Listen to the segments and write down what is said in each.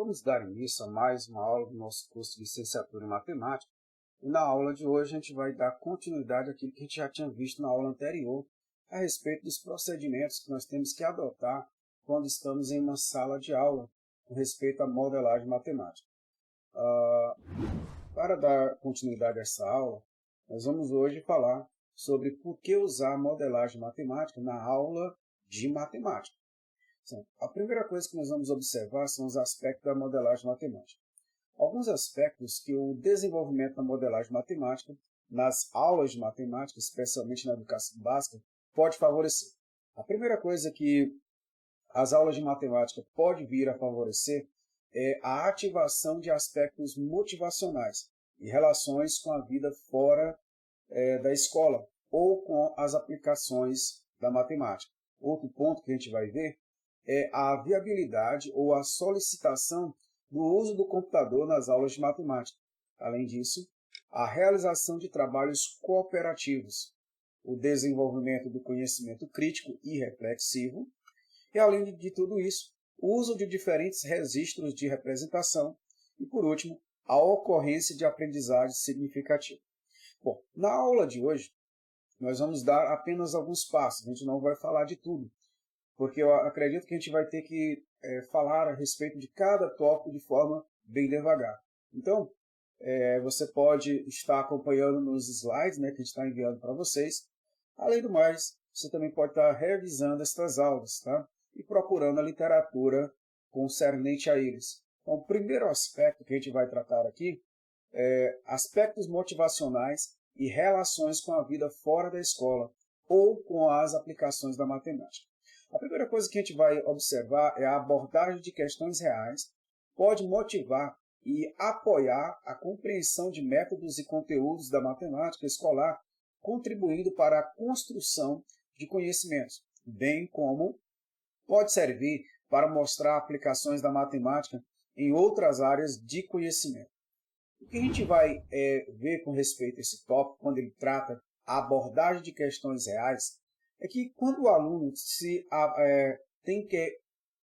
Vamos dar início a mais uma aula do nosso curso de Licenciatura em Matemática. E na aula de hoje a gente vai dar continuidade àquilo que a gente já tinha visto na aula anterior, a respeito dos procedimentos que nós temos que adotar quando estamos em uma sala de aula, com respeito à modelagem matemática. Para dar continuidade a essa aula, nós vamos hoje falar sobre por que usar a modelagem matemática na aula de matemática. A primeira coisa que nós vamos observar são os aspectos da modelagem matemática. Alguns aspectos que o desenvolvimento da modelagem matemática nas aulas de matemática, especialmente na educação básica, pode favorecer. A primeira coisa que as aulas de matemática podem vir a favorecer é a ativação de aspectos motivacionais e relações com a vida fora da escola ou com as aplicações da matemática. Outro ponto que a gente vai ver é a viabilidade ou a solicitação do uso do computador nas aulas de matemática. Além disso, a realização de trabalhos cooperativos, o desenvolvimento do conhecimento crítico e reflexivo, e além de tudo isso, o uso de diferentes registros de representação e, por último, a ocorrência de aprendizagem significativa. Bom, na aula de hoje, nós vamos dar apenas alguns passos, a gente não vai falar de tudo, porque eu acredito que a gente vai ter que falar a respeito de cada tópico de forma bem devagar. Então, você pode estar acompanhando nos slides que a gente está enviando para vocês. Além do mais, você também pode estar revisando estas aulas, tá? E procurando a literatura concernente a eles. Então, o primeiro aspecto que a gente vai tratar aqui é aspectos motivacionais e relações com a vida fora da escola ou com as aplicações da matemática. A primeira coisa que a gente vai observar é a abordagem de questões reais, pode motivar e apoiar a compreensão de métodos e conteúdos da matemática escolar, contribuindo para a construção de conhecimentos, bem como pode servir para mostrar aplicações da matemática em outras áreas de conhecimento. O que a gente vai ver com respeito a esse tópico, quando ele trata a abordagem de questões reais, é que quando o aluno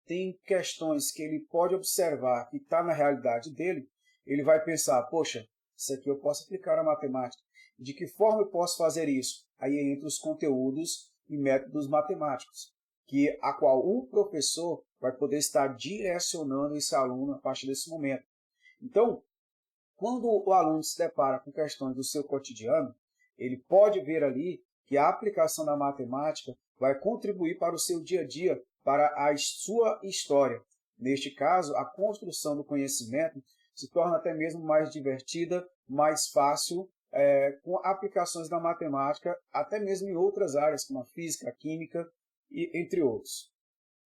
tem questões que ele pode observar que está na realidade dele, ele vai pensar, poxa, isso aqui eu posso aplicar à matemática. De que forma eu posso fazer isso? Aí entra os conteúdos e métodos matemáticos, a qual o professor vai poder estar direcionando esse aluno a partir desse momento. Então, quando o aluno se depara com questões do seu cotidiano, ele pode ver ali que a aplicação da matemática vai contribuir para o seu dia a dia, para a sua história. Neste caso, a construção do conhecimento se torna até mesmo mais divertida, mais fácil, com aplicações da matemática, até mesmo em outras áreas, como a física, a química, e entre outros.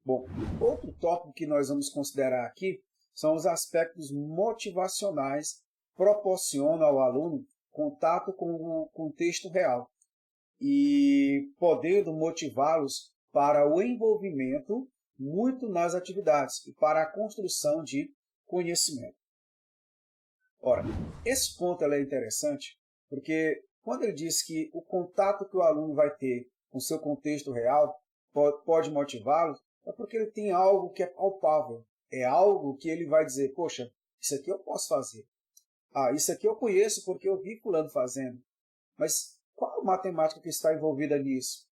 Bom, outro tópico que nós vamos considerar aqui são os aspectos motivacionais que proporcionam ao aluno contato com o contexto real e podendo motivá-los para o envolvimento muito nas atividades e para a construção de conhecimento. Ora, esse ponto é interessante porque quando ele diz que o contato que o aluno vai ter com o seu contexto real pode motivá-lo, é porque ele tem algo que é palpável, é algo que ele vai dizer, poxa, isso aqui eu posso fazer. Isso aqui eu conheço porque eu vi fulano fazendo. Mas qual a matemática que está envolvida nisso?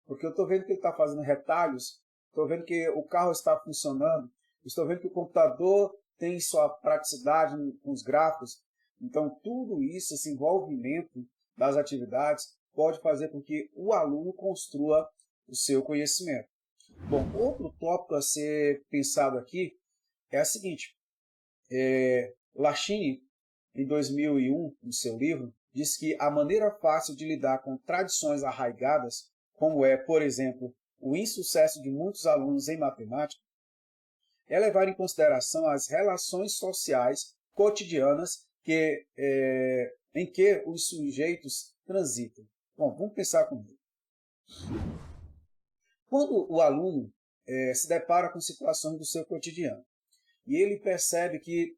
Porque eu estou vendo que ele está fazendo retalhos, estou vendo que o carro está funcionando, estou vendo que o computador tem sua praticidade com os gráficos. Então, tudo isso, esse envolvimento das atividades, pode fazer com que o aluno construa o seu conhecimento. Bom, outro tópico a ser pensado aqui é o seguinte. Lachine, em 2001, no seu livro, diz que a maneira fácil de lidar com tradições arraigadas, como por exemplo, o insucesso de muitos alunos em matemática, é levar em consideração as relações sociais cotidianas em que os sujeitos transitam. Bom, vamos pensar comigo. Quando o aluno se depara com situações do seu cotidiano e ele percebe que,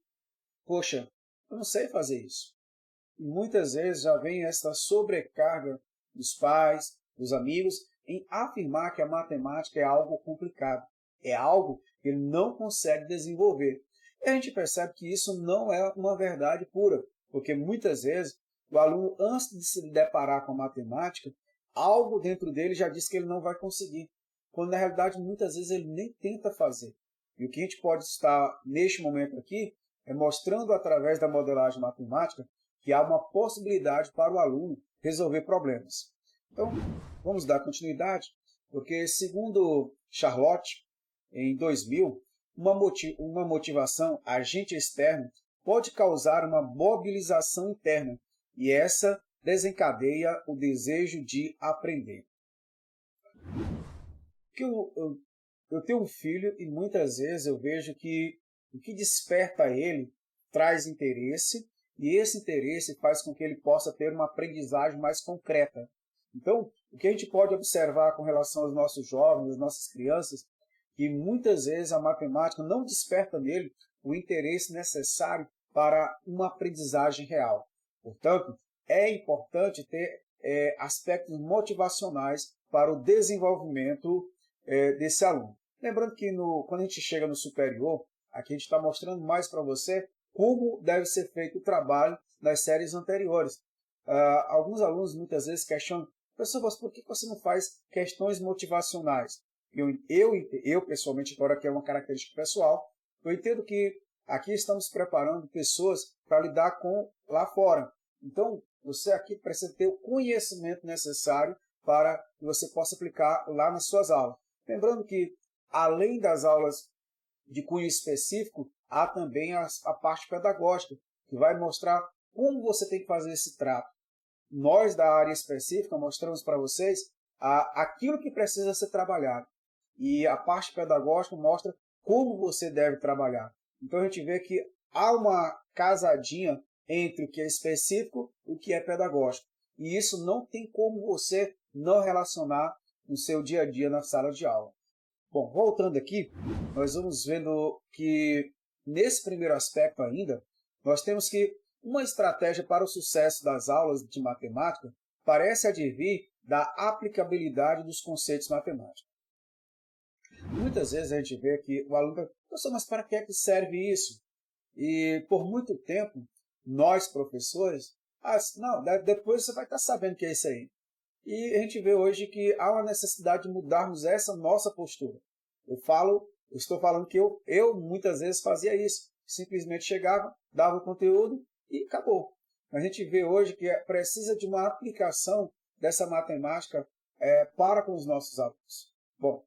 poxa, eu não sei fazer isso. E muitas vezes já vem essa sobrecarga dos pais, dos amigos, em afirmar que a matemática é algo complicado, é algo que ele não consegue desenvolver. E a gente percebe que isso não é uma verdade pura, porque muitas vezes o aluno, antes de se deparar com a matemática, algo dentro dele já diz que ele não vai conseguir, quando na realidade muitas vezes ele nem tenta fazer. E o que a gente pode estar neste momento aqui é mostrando através da modelagem matemática que há uma possibilidade para o aluno resolver problemas. Então, vamos dar continuidade, porque segundo Charlotte, em 2000, uma motivação agente externo pode causar uma mobilização interna, e essa desencadeia o desejo de aprender. Eu tenho um filho e muitas vezes eu vejo que o que desperta ele traz interesse, e esse interesse faz com que ele possa ter uma aprendizagem mais concreta. Então, o que a gente pode observar com relação aos nossos jovens, às nossas crianças, que muitas vezes a matemática não desperta nele o interesse necessário para uma aprendizagem real. Portanto, é importante ter aspectos motivacionais para o desenvolvimento desse aluno. Lembrando que quando a gente chega no superior, aqui a gente está mostrando mais para você como deve ser feito o trabalho das séries anteriores. Alguns alunos muitas vezes questionam: professor, mas por que você não faz questões motivacionais? Eu pessoalmente, agora que é uma característica pessoal, eu entendo que aqui estamos preparando pessoas para lidar com lá fora. Então, você aqui precisa ter o conhecimento necessário para que você possa aplicar lá nas suas aulas. Lembrando que, além das aulas de cunho específico, há também a parte pedagógica, que vai mostrar como você tem que fazer esse trato. Nós, da área específica, mostramos para vocês aquilo que precisa ser trabalhado. E a parte pedagógica mostra como você deve trabalhar. Então, a gente vê que há uma casadinha entre o que é específico e o que é pedagógico. E isso não tem como você não relacionar no seu dia a dia na sala de aula. Bom, voltando aqui, nós vamos vendo que nesse primeiro aspecto ainda, nós temos que uma estratégia para o sucesso das aulas de matemática parece advir da aplicabilidade dos conceitos matemáticos. Muitas vezes a gente vê que o aluno fala: professor, mas para que serve isso? E por muito tempo, nós professores, não, depois você vai estar sabendo o que é isso aí. E a gente vê hoje que há uma necessidade de mudarmos essa nossa postura. Eu estou falando que eu muitas vezes fazia isso. Simplesmente chegava, dava o conteúdo e acabou. A gente vê hoje que precisa de uma aplicação dessa matemática para com os nossos alunos. Bom,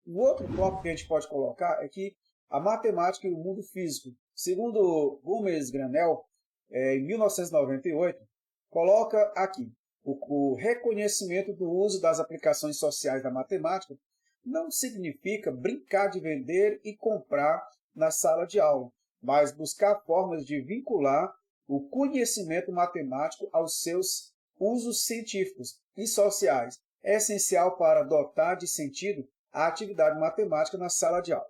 o outro tópico que a gente pode colocar é que a matemática e o mundo físico, segundo Gomes Granel, em 1998, coloca aqui: o reconhecimento do uso das aplicações sociais da matemática não significa brincar de vender e comprar na sala de aula, mas buscar formas de vincular o conhecimento matemático aos seus usos científicos e sociais. É essencial para dotar de sentido a atividade matemática na sala de aula.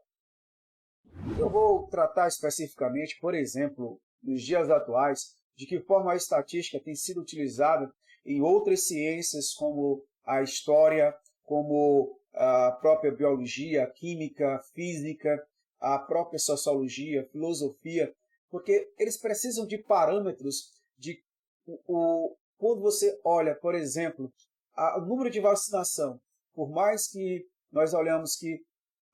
Eu vou tratar especificamente, por exemplo, nos dias atuais, de que forma a estatística tem sido utilizada em outras ciências, como a história, como a própria biologia, a química, a física, a própria sociologia, filosofia, porque eles precisam de parâmetros de quando você olha, por exemplo, o número de vacinação. Por mais que nós olhamos que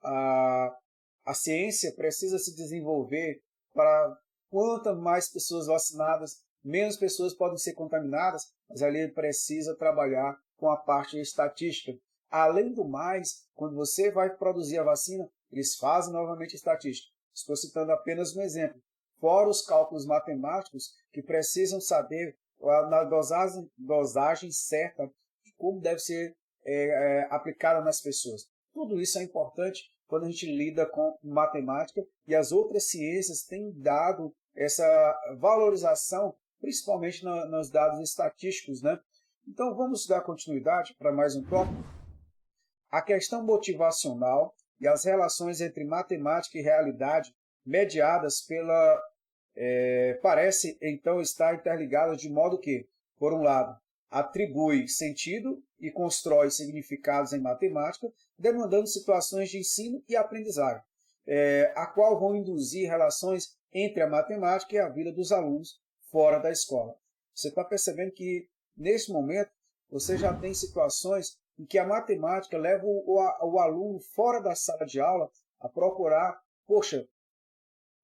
a ciência precisa se desenvolver para quanto mais pessoas vacinadas, menos pessoas podem ser contaminadas, mas ali precisa trabalhar com a parte estatística. Além do mais, quando você vai produzir a vacina, eles fazem novamente estatística. Estou citando apenas um exemplo. Fora os cálculos matemáticos que precisam saber na dosagem certa de como deve ser aplicada nas pessoas. Tudo isso é importante quando a gente lida com matemática, e as outras ciências têm dado essa valorização, principalmente nos dados estatísticos, né? Então, vamos dar continuidade para mais um tópico. A questão motivacional e as relações entre matemática e realidade mediadas parece então estar interligadas de modo que, por um lado, atribui sentido e constrói significados em matemática, demandando situações de ensino e aprendizagem. a qual vão induzir relações entre a matemática e a vida dos alunos fora da escola. Você está percebendo que, nesse momento, você já tem situações em que a matemática leva o aluno fora da sala de aula a procurar, poxa,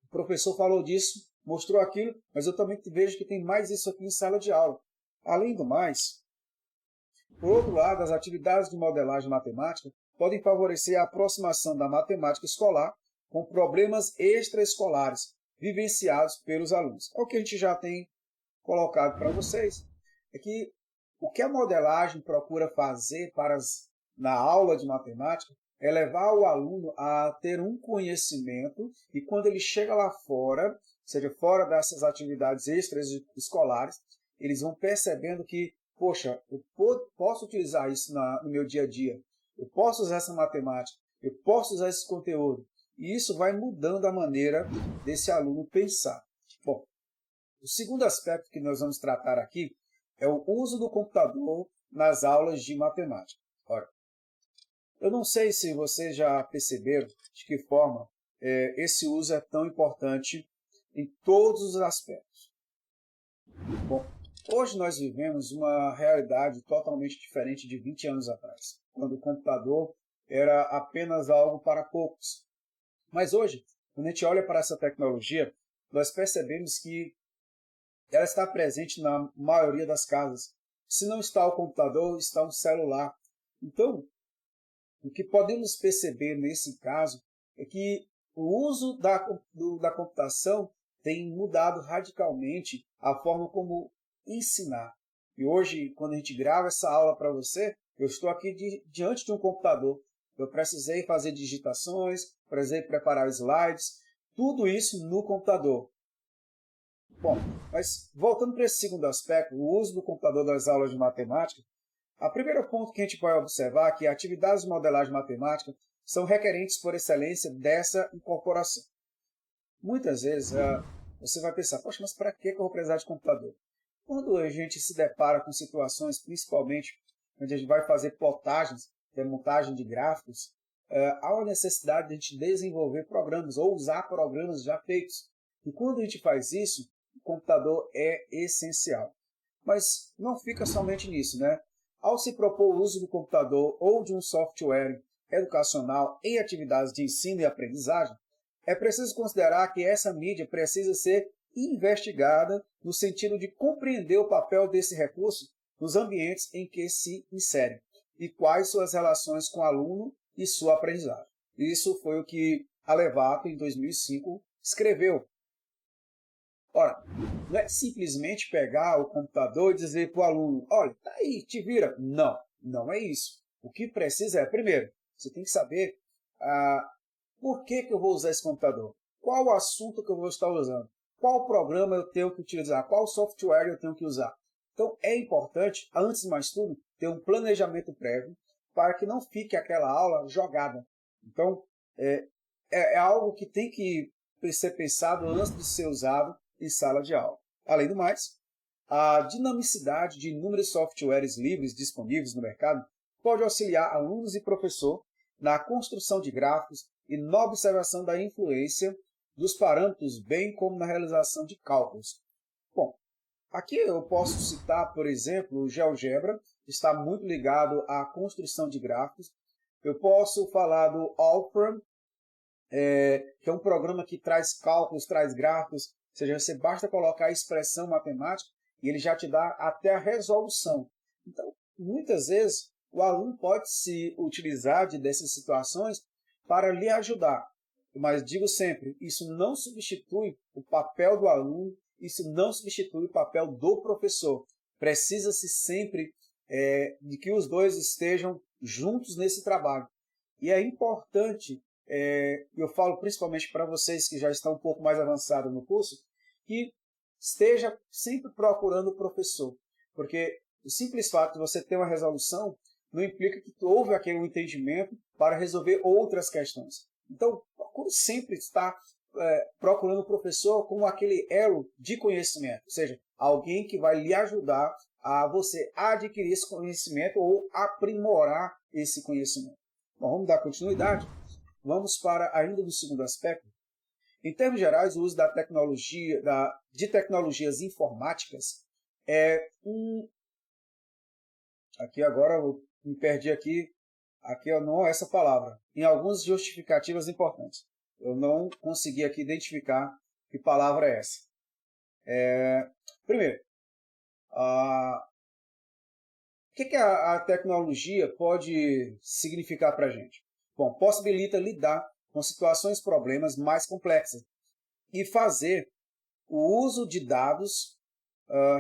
o professor falou disso, mostrou aquilo, mas eu também vejo que tem mais isso aqui em sala de aula. Além do mais, por outro lado, as atividades de modelagem matemática podem favorecer a aproximação da matemática escolar com problemas extraescolares vivenciados pelos alunos. É o que a gente já tem colocado para vocês, é que o que a modelagem procura fazer na aula de matemática é levar o aluno a ter um conhecimento e quando ele chega lá fora, ou seja, fora dessas atividades extraescolares, eles vão percebendo que, poxa, eu posso utilizar isso no meu dia a dia, eu posso usar essa matemática, eu posso usar esse conteúdo. E isso vai mudando a maneira desse aluno pensar. Bom, o segundo aspecto que nós vamos tratar aqui é o uso do computador nas aulas de matemática. Ora, eu não sei se vocês já perceberam de que forma esse uso é tão importante em todos os aspectos. Bom, hoje nós vivemos uma realidade totalmente diferente de 20 anos atrás, quando o computador era apenas algo para poucos. Mas hoje, quando a gente olha para essa tecnologia, nós percebemos que ela está presente na maioria das casas. Se não está o computador, está um celular. Então, o que podemos perceber nesse caso é que o uso da computação tem mudado radicalmente a forma como ensinar. E hoje, quando a gente grava essa aula para você, eu estou aqui diante de um computador. Eu precisei fazer digitações, precisei preparar slides, tudo isso no computador. Bom, mas voltando para esse segundo aspecto, o uso do computador nas aulas de matemática, o primeiro ponto que a gente vai observar é que atividades de modelagem matemática são requerentes por excelência dessa incorporação. Muitas vezes você vai pensar, poxa, mas para que eu vou precisar de computador? Quando a gente se depara com situações, principalmente, onde a gente vai fazer plotagens, montagem de gráficos, há uma necessidade de a gente desenvolver programas ou usar programas já feitos. E quando a gente faz isso, o computador é essencial. Mas não fica somente nisso, né? Ao se propor o uso do computador ou de um software educacional em atividades de ensino e aprendizagem, é preciso considerar que essa mídia precisa ser investigada no sentido de compreender o papel desse recurso nos ambientes em que se insere e quais suas relações com o aluno e sua aprendizagem. Isso foi o que Alevato, em 2005, escreveu. Ora, não é simplesmente pegar o computador e dizer para o aluno, olha, tá aí, te vira. Não, não é isso. O que precisa é, primeiro, você tem que saber por que eu vou usar esse computador, qual o assunto que eu vou estar usando, qual programa eu tenho que utilizar, qual software eu tenho que usar. Então, é importante, antes de mais tudo, ter um planejamento prévio para que não fique aquela aula jogada. Então, é algo que tem que ser pensado antes de ser usado em sala de aula. Além do mais, a dinamicidade de inúmeros softwares livres disponíveis no mercado pode auxiliar alunos e professor na construção de gráficos e na observação da influência dos parâmetros, bem como na realização de cálculos. Bom, aqui eu posso citar, por exemplo, o GeoGebra, que está muito ligado à construção de gráficos. Eu posso falar do Alfram, que é um programa que traz cálculos, traz gráficos, ou seja, você basta colocar a expressão matemática e ele já te dá até a resolução. Então, muitas vezes, o aluno pode se utilizar dessas situações para lhe ajudar. Mas digo sempre, isso não substitui o papel do aluno, isso não substitui o papel do professor. Precisa-se sempre de que os dois estejam juntos nesse trabalho. E é importante, eu falo principalmente para vocês que já estão um pouco mais avançados no curso, que esteja sempre procurando o professor. Porque o simples fato de você ter uma resolução não implica que houve aquele entendimento para resolver outras questões. Então, procure sempre estar procurando o professor como aquele elo de conhecimento, ou seja, alguém que vai lhe ajudar a você adquirir esse conhecimento ou aprimorar esse conhecimento. Bom, vamos dar continuidade. vamos para ainda no segundo aspecto. Em termos gerais, o uso da tecnologia, de tecnologias informáticas é Aqui agora eu me perdi aqui não é essa palavra. Em algumas justificativas importantes. Eu não consegui aqui identificar que palavra é essa. Primeiro, o que a tecnologia pode significar para a gente? Bom, possibilita lidar com situações, problemas mais complexas e fazer o uso de dados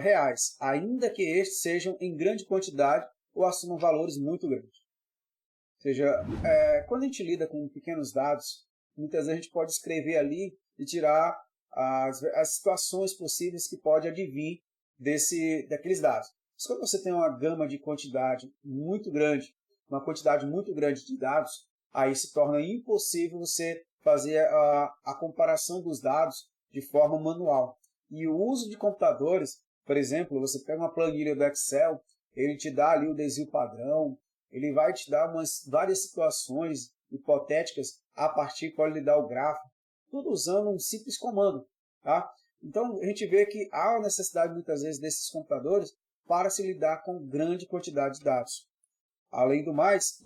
reais, ainda que estes sejam em grande quantidade ou assumam valores muito grandes. Ou seja, quando a gente lida com pequenos dados, muitas vezes a gente pode escrever ali e tirar as situações possíveis que pode advir daqueles dados. Mas quando você tem uma gama de quantidade muito grande, uma quantidade muito grande de dados, aí se torna impossível você fazer a comparação dos dados de forma manual. E o uso de computadores, por exemplo, você pega uma planilha do Excel, ele te dá ali o desvio padrão, ele vai te dar várias situações hipotéticas a partir de lhe dar o gráfico, tudo usando um simples comando. Tá? Então, a gente vê que há necessidade, muitas vezes, desses computadores para se lidar com grande quantidade de dados. Além do mais,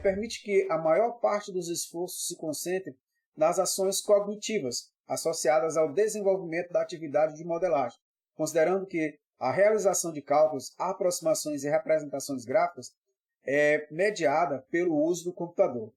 permite que a maior parte dos esforços se concentre nas ações cognitivas associadas ao desenvolvimento da atividade de modelagem, considerando que a realização de cálculos, aproximações e representações gráficas é mediada pelo uso do computador.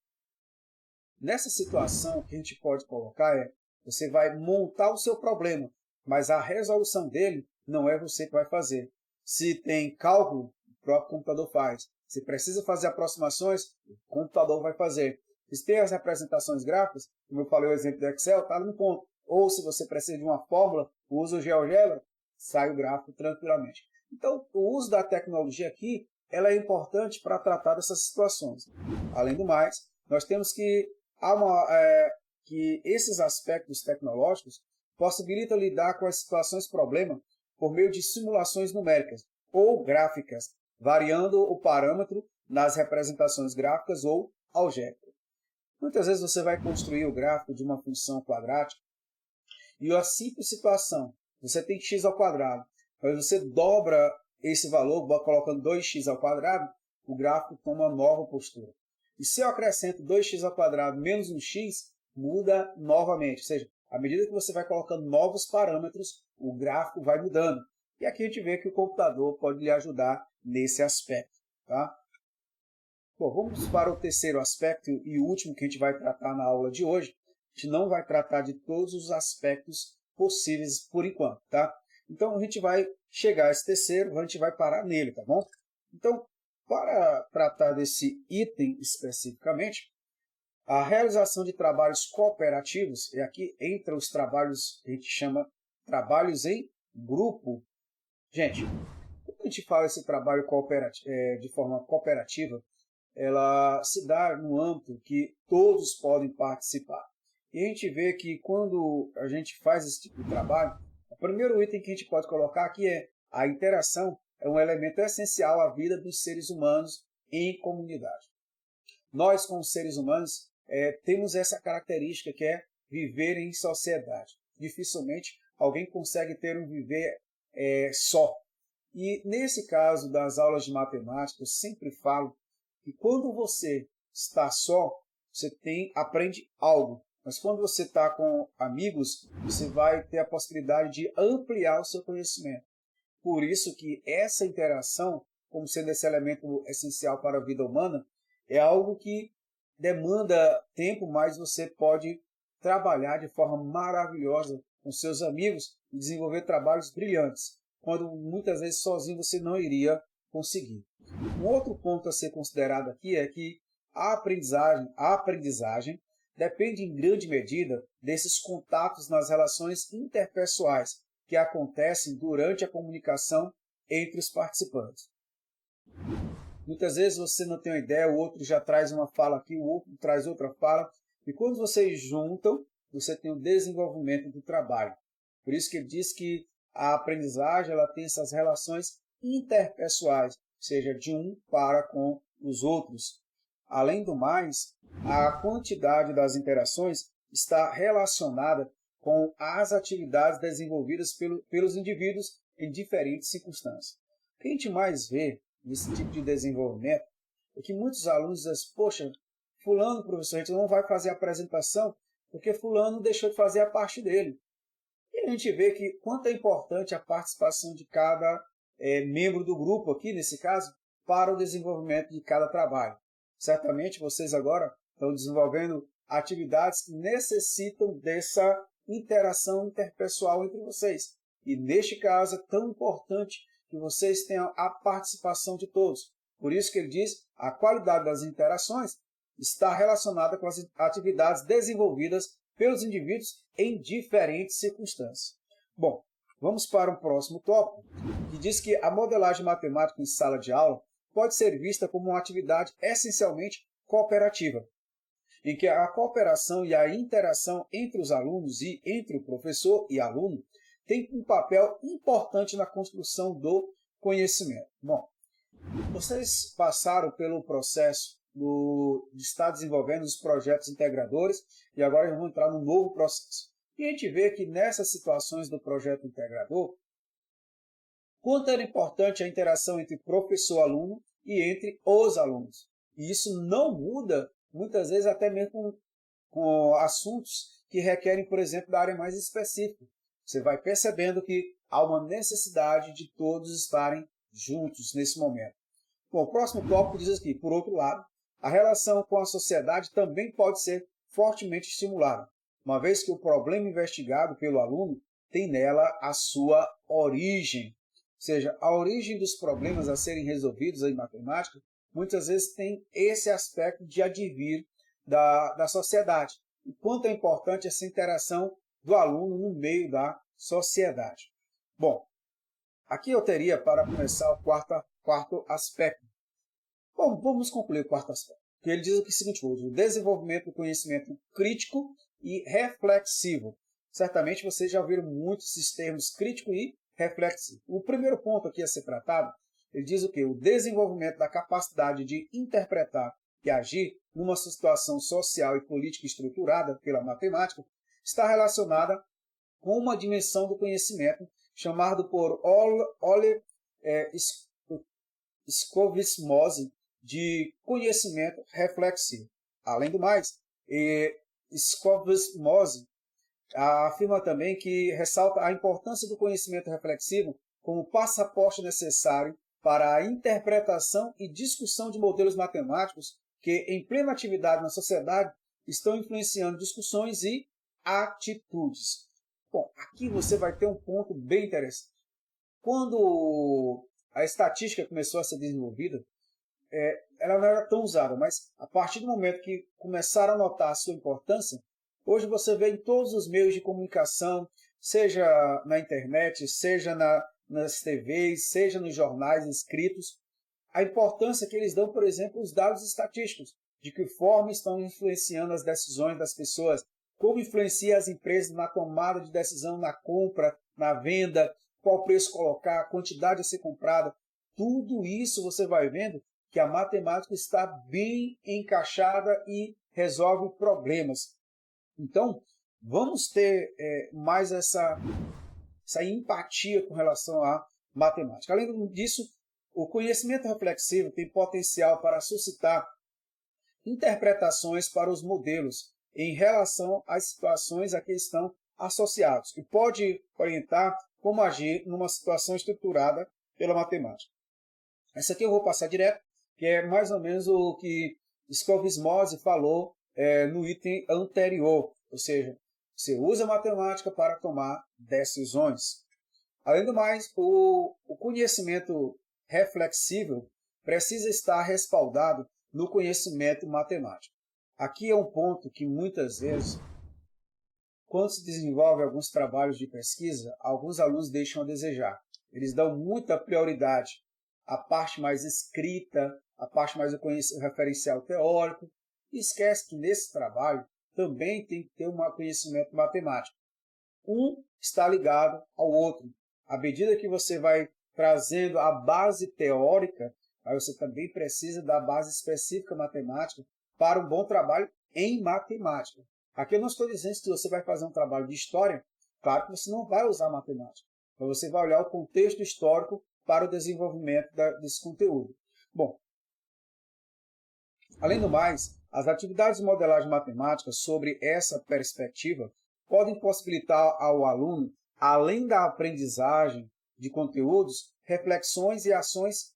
Nessa situação, o que a gente pode colocar você vai montar o seu problema, mas a resolução dele não é você que vai fazer. Se tem cálculo, o próprio computador faz. Se precisa fazer aproximações, o computador vai fazer. Se tem as representações gráficas, como eu falei o exemplo do Excel, está no ponto. Ou se você precisa de uma fórmula, usa o GeoGebra, sai o gráfico tranquilamente. Então, o uso da tecnologia aqui ela é importante para tratar dessas situações. Além do mais, nós temos que esses aspectos tecnológicos possibilitam lidar com as situações problema por meio de simulações numéricas ou gráficas, variando o parâmetro nas representações gráficas ou algébricas. Muitas vezes você vai construir o gráfico de uma função quadrática e a simples situação, você tem x ao quadrado, mas você dobra esse valor, colocando 2x ao quadrado, o gráfico toma uma nova postura. E se eu acrescento 2x ao quadrado menos 1x, muda novamente. Ou seja, à medida que você vai colocando novos parâmetros, o gráfico vai mudando. E aqui a gente vê que o computador pode lhe ajudar nesse aspecto. Tá? Bom, vamos para o terceiro aspecto e último que a gente vai tratar na aula de hoje. A gente não vai tratar de todos os aspectos possíveis por enquanto. Tá? Então a gente vai chegar a esse terceiro, a gente vai parar nele, tá bom? Então, para tratar desse item especificamente, a realização de trabalhos cooperativos, e aqui entra os trabalhos que a gente chama trabalhos em grupo. Gente, quando a gente fala esse trabalho de forma cooperativa, ela se dá no âmbito que todos podem participar. E a gente vê que quando a gente faz esse tipo de trabalho, o primeiro item que a gente pode colocar aqui é a interação é um elemento essencial à vida dos seres humanos em comunidade. Nós, como seres humanos, temos essa característica que é viver em sociedade. Dificilmente alguém consegue ter um viver só. E nesse caso das aulas de matemática, eu sempre falo que quando você está só, você aprende algo. Mas quando você está com amigos, você vai ter a possibilidade de ampliar o seu conhecimento. Por isso que essa interação, como sendo esse elemento essencial para a vida humana, é algo que demanda tempo, mas você pode trabalhar de forma maravilhosa com seus amigos e desenvolver trabalhos brilhantes, quando muitas vezes sozinho você não iria conseguir. Um outro ponto a ser considerado aqui é que a aprendizagem depende em grande medida desses contatos nas relações interpessoais que acontecem durante a comunicação entre os participantes. Muitas vezes você não tem uma ideia, o outro já traz uma fala aqui, o outro traz outra fala, e quando vocês juntam, você tem o desenvolvimento do trabalho. Por isso que ele diz que a aprendizagem ela tem essas relações interpessoais, ou seja, de um para com os outros. Além do mais, a quantidade das interações está relacionada com as atividades desenvolvidas pelos indivíduos em diferentes circunstâncias. O que a gente mais vê nesse tipo de desenvolvimento é que muitos alunos dizem, poxa, fulano, professor, a gente não vai fazer a apresentação porque fulano deixou de fazer a parte dele. E a gente vê que quanto é importante a participação de cada membro do grupo aqui, nesse caso, para o desenvolvimento de cada trabalho. Certamente vocês agora estão desenvolvendo atividades que necessitam dessa interação interpessoal entre vocês. E neste caso é tão importante que vocês tenham a participação de todos. Por isso que ele diz, a qualidade das interações está relacionada com as atividades desenvolvidas pelos indivíduos em diferentes circunstâncias. Bom, vamos para o próximo tópico, que diz que a modelagem matemática em sala de aula pode ser vista como uma atividade essencialmente cooperativa, em que a cooperação e a interação entre os alunos e entre o professor e aluno tem um papel importante na construção do conhecimento. Bom, vocês passaram pelo processo de estar desenvolvendo os projetos integradores e agora vamos entrar num novo processo. E a gente vê que nessas situações do projeto integrador, quanto era importante a interação entre professor e aluno e entre os alunos. E isso não muda, muitas vezes, até mesmo com assuntos que requerem, por exemplo, da área mais específica. Você vai percebendo que há uma necessidade de todos estarem juntos nesse momento. Bom, o próximo tópico diz aqui, por outro lado, a relação com a sociedade também pode ser fortemente estimulada, uma vez que o problema investigado pelo aluno tem nela a sua origem. Ou seja, a origem dos problemas a serem resolvidos em matemática, muitas vezes tem esse aspecto de advir da sociedade. E quanto é importante essa interação do aluno no meio da sociedade. Bom, aqui eu teria para começar o quarto aspecto. Bom, vamos concluir o quarto aspecto. Ele diz o seguinte, o desenvolvimento do conhecimento crítico e reflexivo. Certamente vocês já ouviram muitos esses termos crítico e reflexivo. O primeiro ponto aqui a ser tratado, ele diz o quê? O desenvolvimento da capacidade de interpretar e agir numa situação social e política estruturada pela matemática está relacionada com uma dimensão do conhecimento chamado por Ole Skouvismose de conhecimento reflexivo. Além do mais, Skouvismose afirma também que ressalta a importância do conhecimento reflexivo como passaporte necessário para a interpretação e discussão de modelos matemáticos que, em plena atividade na sociedade, estão influenciando discussões e atitudes. Bom, aqui você vai ter um ponto bem interessante. Quando a estatística começou a ser desenvolvida, ela não era tão usada, mas a partir do momento que começaram a notar a sua importância, hoje você vê em todos os meios de comunicação, seja na internet, seja nas TVs, seja nos jornais escritos, a importância que eles dão, por exemplo, os dados estatísticos, de que forma estão influenciando as decisões das pessoas, como influencia as empresas na tomada de decisão, na compra, na venda, qual preço colocar, a quantidade a ser comprada. Tudo isso você vai vendo que a matemática está bem encaixada e resolve problemas. Então, vamos ter mais essa empatia com relação à matemática. Além disso, o conhecimento reflexivo tem potencial para suscitar interpretações para os modelos em relação às situações a que estão associados e pode orientar como agir numa situação estruturada pela matemática. Essa aqui eu vou passar direto, que é mais ou menos o que Skouvismose falou no item anterior, ou seja, você usa a matemática para tomar decisões. Além do mais, o conhecimento reflexível precisa estar respaldado no conhecimento matemático. Aqui é um ponto que muitas vezes, quando se desenvolve alguns trabalhos de pesquisa, alguns alunos deixam a desejar. Eles dão muita prioridade à parte mais escrita, à parte mais do referencial teórico, e esquece que nesse trabalho também tem que ter um conhecimento matemático. Um está ligado ao outro. À medida que você vai trazendo a base teórica, mas você também precisa da base específica matemática para um bom trabalho em matemática. Aqui eu não estou dizendo que você vai fazer um trabalho de história, claro que você não vai usar matemática, mas você vai olhar o contexto histórico para o desenvolvimento desse conteúdo. Bom, além do mais, as atividades de modelagem matemática sobre essa perspectiva podem possibilitar ao aluno, além da aprendizagem de conteúdos, reflexões e ações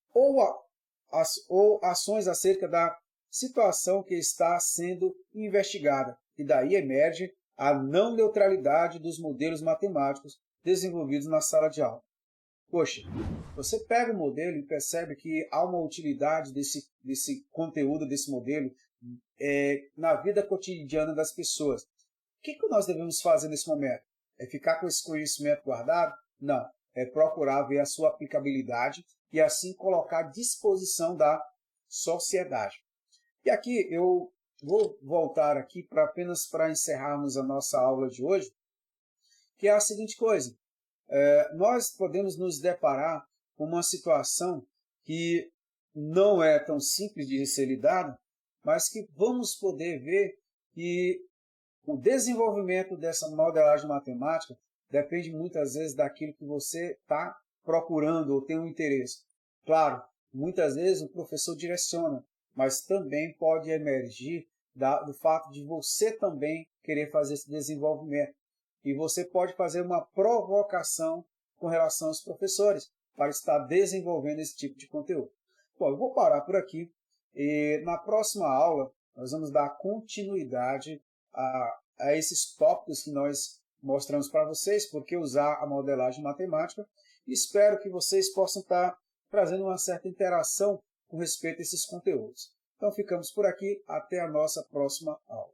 ou ações acerca da situação que está sendo investigada, e daí emerge a não neutralidade dos modelos matemáticos desenvolvidos na sala de aula. Poxa, você pega o modelo e percebe que há uma utilidade desse conteúdo, desse modelo, na vida cotidiana das pessoas. O que nós devemos fazer nesse momento? É ficar com esse conhecimento guardado? Não. É procurar ver a sua aplicabilidade e assim colocar à disposição da sociedade. E aqui eu vou voltar aqui apenas para encerrarmos a nossa aula de hoje, que é a seguinte coisa. Nós podemos nos deparar com uma situação que não é tão simples de ser lidada, mas que vamos poder ver que o desenvolvimento dessa modelagem matemática depende muitas vezes daquilo que você está procurando ou tem um interesse. Claro, muitas vezes o professor direciona, mas também pode emergir do fato de você também querer fazer esse desenvolvimento. E você pode fazer uma provocação com relação aos professores para estar desenvolvendo esse tipo de conteúdo. Bom, eu vou parar por aqui e na próxima aula nós vamos dar continuidade a esses tópicos que nós mostramos para vocês, porque usar a modelagem matemática, e espero que vocês possam estar trazendo uma certa interação com respeito a esses conteúdos. Então ficamos por aqui, até a nossa próxima aula.